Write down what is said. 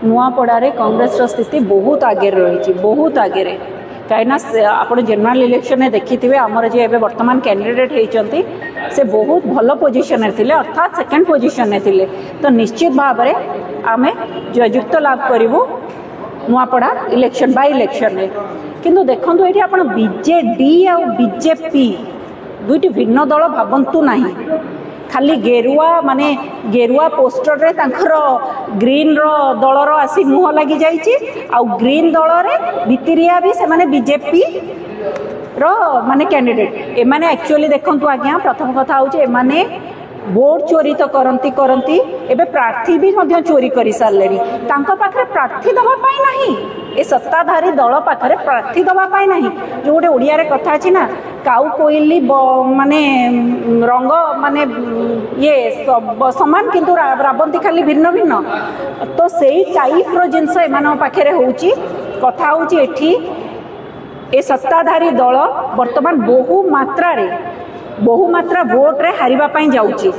नुआपड़ा कांग्रेस स्थिति बहुत आगे रही बहुत आगे कहीं आप जनरल इलेक्शन में देखी थे आमर जी वर्तमान कैंडिडेट होती से बहुत भल पोजिशन थे अर्थात सेकेंड पोजिशन में थे तो निश्चित भाव में आम जययुक्त लाभ करूँ नुआपड़ा इलेक्शन बाय इलेक्शन में किंतु देखो ये आप बीजेडी आ बीजेपी दुईटी भिन्न दल भावतु ना खाली गेरुआ माने गेरुआ पोस्टर रे तांकर ग्रीन रो दलर आसी मुह लगी जाइए आ ग्रीन दल रे भितरिया भी से माने बीजेपी रो माने कैंडिडेट एमाने एक्चुअली देखंतु आज्ञा प्रथम कथा होचे एमाने वोट चोरी तो करती एबे प्रार्थी भी मध्य चोरी करि सारलेनी तांका पाखरे प्रार्थी दबा पाई नाही ए सत्ताधारी दल पाखरे प्रार्थी दबा पाई नाही जो गोटे ओडिया रे कथा अछि ना काउ कोइली माने रंग माने ये समान किंतु राबंती खाली भिन्न भिन्न तो सेही टाइप रो जिंस एमान पाखरे होउची कथा होउची एठी ए सत्ताधारी दल वर्तमान बहु मात्रा वोट रे हारिबा पई जाउची।